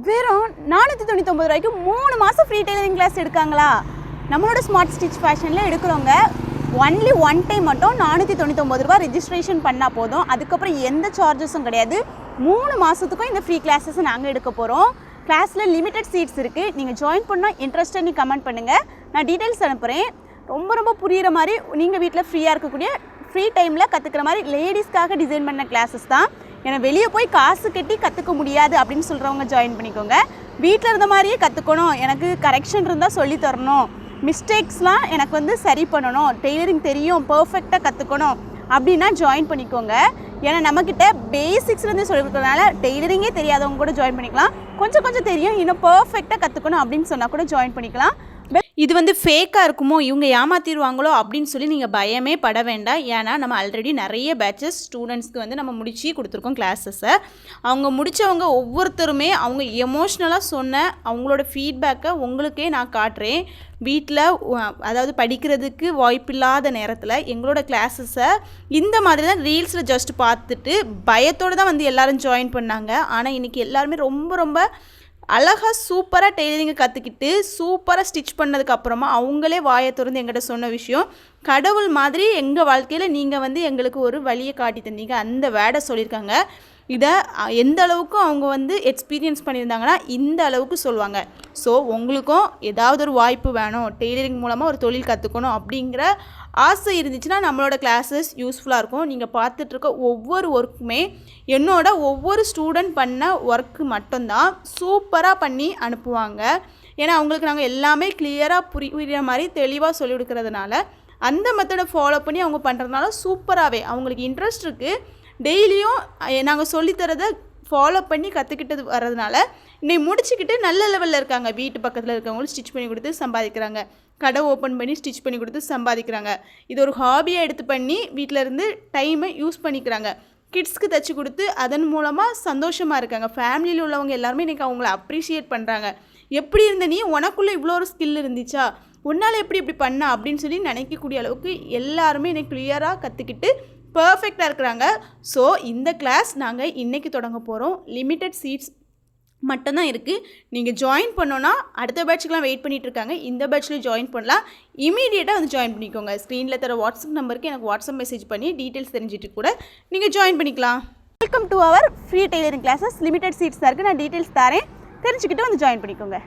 வெறும் 499 ரூபாய்க்கு 3 மாதம் ஃப்ரீ டெய்லரிங் கிளாஸ் எடுக்காங்களா? நம்மளோட ஸ்மார்ட் ஸ்டிச் ஃபேஷனில் எடுக்கிறவங்க ஒன்லி ஒன் டைம் மட்டும் 499 ரூபா ரெஜிஸ்ட்ரேஷன் பண்ணால் போதும். அதுக்கப்புறம் எந்த சார்ஜஸும் கிடையாது. 3 மாதத்துக்கும் இந்த ஃப்ரீ கிளாஸஸ் நாங்கள் எடுக்க போகிறோம். கிளாஸில் லிமிட்டட் சீட்ஸ் இருக்குது. நீங்கள் ஜாயின் பண்ணால் இன்ட்ரெஸ்ட்டாக கமெண்ட் பண்ணுங்கள், நான் டீட்டெயில்ஸ் அனுப்புகிறேன். ரொம்ப புரிகிற மாதிரி நீங்கள் வீட்டில் ஃப்ரீயாக இருக்கக்கூடிய ஃப்ரீ டைமில் கற்றுக்கிற மாதிரி லேடிஸ்க்காக டிசைன் பண்ண கிளாஸஸ் தான். ஏன்னா வெளியே போய் காசு கட்டி கற்றுக்க முடியாது அப்படின்னு சொல்கிறவங்க ஜாயின் பண்ணிக்கோங்க. வீட்டில் இருந்த மாதிரியே கற்றுக்கணும், எனக்கு கரெக்ஷன் இருந்தால் சொல்லி தரணும், மிஸ்டேக்ஸ்லாம் எனக்கு சரி பண்ணணும், டெய்லரிங் தெரியும் பர்ஃபெக்டாக கற்றுக்கணும் அப்படின்னா ஜாயின் பண்ணிக்கோங்க. ஏன்னா நம்மக்கிட்ட பேசிக்ஸ்லேருந்து சொல்லியிருக்கிறதுனால டெய்லரிங்கே தெரியாதவங்க கூட ஜாயின் பண்ணிக்கலாம். கொஞ்சம் தெரியும், இன்னும் பர்ஃபெக்டாக கற்றுக்கணும் அப்படின்னு சொன்னால் கூட ஜாயின் பண்ணிக்கலாம். இது ஃபேக்காக இருக்குமோ, இவங்க ஏமாற்றிடுவாங்களோ அப்படின்னு சொல்லி நீங்கள் பயமே பட வேண்டாம். ஏன்னா நம்ம ஆல்ரெடி நிறைய பேட்சஸ் ஸ்டூடெண்ட்ஸ்க்கு நம்ம முடிச்சு கொடுத்துருக்கோம் கிளாஸஸை. அவங்க முடித்தவங்க ஒவ்வொருத்தருமே அவங்க எமோஷ்னலாக சொன்ன அவங்களோட ஃபீட்பேக்கை உங்களுக்கே நான் காட்டுறேன். வீட்டில் அதாவது படிக்கிறதுக்கு வாய்ப்பில்லாத நேரத்தில் எங்களோட கிளாஸஸை இந்த மாதிரி தான் ரீல்ஸில் ஜஸ்ட் பார்த்துட்டு பயத்தோடு தான் எல்லோரும் ஜாயின் பண்ணாங்க. ஆனால் இன்றைக்கி எல்லாருமே ரொம்ப அழகாக சூப்பராக டெய்லரிங்கை கற்றுக்கிட்டு சூப்பராக ஸ்டிச் பண்ணதுக்கப்புறமா அவங்களே வாயை திறந்து எங்கிட்ட சொன்ன விஷயம், கடவுள் மாதிரி எங்கள் வாழ்க்கையில் நீங்கள் எங்களுக்கு ஒரு வழியை காட்டி தந்தீங்க, அந்த வேர்டை சொல்லியிருக்காங்க. இதை எந்த அளவுக்கு அவங்க எக்ஸ்பீரியன்ஸ் பண்ணியிருந்தாங்கன்னா இந்த அளவுக்கு சொல்லுவாங்க. ஸோ உங்களுக்கும் ஏதாவது ஒரு வாய்ப்பு வேணும், டெய்லரிங் மூலமாக ஒரு தொழில் கற்றுக்கணும் அப்படிங்கிற ஆசை இருந்துச்சுன்னா நம்மளோட கிளாஸஸ் யூஸ்ஃபுல்லாக இருக்கும். நீங்கள் பார்த்துட்ருக்க ஒவ்வொரு ஒர்க்குமே என்னோட ஒவ்வொரு ஸ்டூடெண்ட் பண்ண ஒர்க்கு மட்டும்தான் சூப்பராக பண்ணி அனுப்புவாங்க. ஏன்னா அவங்களுக்கு நாங்கள் எல்லாமே கிளியராக புரிகிற மாதிரி தெளிவாக சொல்லி கொடுக்கறதுனால அந்த மெத்தடை ஃபாலோ பண்ணி அவங்க பண்ணுறதுனால சூப்பராகவே அவங்களுக்கு இன்ட்ரெஸ்ட் இருக்குது. டெய்லியும் நாங்கள் சொல்லித்தரதை ஃபாலோ பண்ணி கற்றுக்கிட்டது வர்றதுனால இன்னைக்கு முடிச்சுக்கிட்டு நல்ல லெவலில் இருக்காங்க. வீட்டு பக்கத்தில் இருக்கவங்களும் ஸ்டிச் பண்ணி கொடுத்து சம்பாதிக்கிறாங்க, கடை ஓப்பன் பண்ணி ஸ்டிச் பண்ணி கொடுத்து சம்பாதிக்கிறாங்க. இது ஒரு ஹாபியாக எடுத்து பண்ணி வீட்டில் இருந்து டைமை யூஸ் பண்ணிக்கிறாங்க. கிட்ஸ்க்கு தைச்சி கொடுத்து அதன் மூலமாக சந்தோஷமாக இருக்காங்க. ஃபேமிலியில் உள்ளவங்க எல்லாருமே இன்றைக்கி அவங்கள அப்ரிஷியேட் பண்ணுறாங்க. எப்படி இருந்த நீ, உனக்குள்ளே இவ்வளோ ஒரு ஸ்கில் இருந்துச்சா, உன்னால் இப்படி பண்ண அப்படின்னு சொல்லி நினைக்கக்கூடிய அளவுக்கு எல்லாருமே இன்றைக்கி கிளியராக கற்றுக்கிட்டு பர்ஃபெக்டாக இருக்கிறாங்க. ஸோ இந்த கிளாஸ் நாங்கள் இன்றைக்கி தொடங்க போகிறோம். லிமிட்டட் சீட்ஸ் மட்டும்தான் இருக்குது. நீங்கள் ஜாயின் பண்ணோன்னா அடுத்த பேட்சுக்கெலாம் வெயிட் பண்ணிகிட்டு இருக்காங்க. இந்த பேட்சில் ஜாயின் பண்ணலாம். இமீடியட்டாக ஜாயின் பண்ணிக்கோங்க. ஸ்க்ரீனில் தர வாட்ஸ்அப் நம்பருக்கு எனக்கு வாட்ஸ்அப் மெசேஜ் பண்ணி டீட்டெயில்ஸ் தெரிஞ்சுட்டு கூட நீங்கள் ஜாயின் பண்ணிக்கலாம். Welcome to our free tailoring classes. Limited seats தான் இருக்குது. நான் டீட்டெயில்ஸ் தரேன், தெரிஞ்சுக்கிட்டு ஜாயின் பண்ணிக்கோங்க.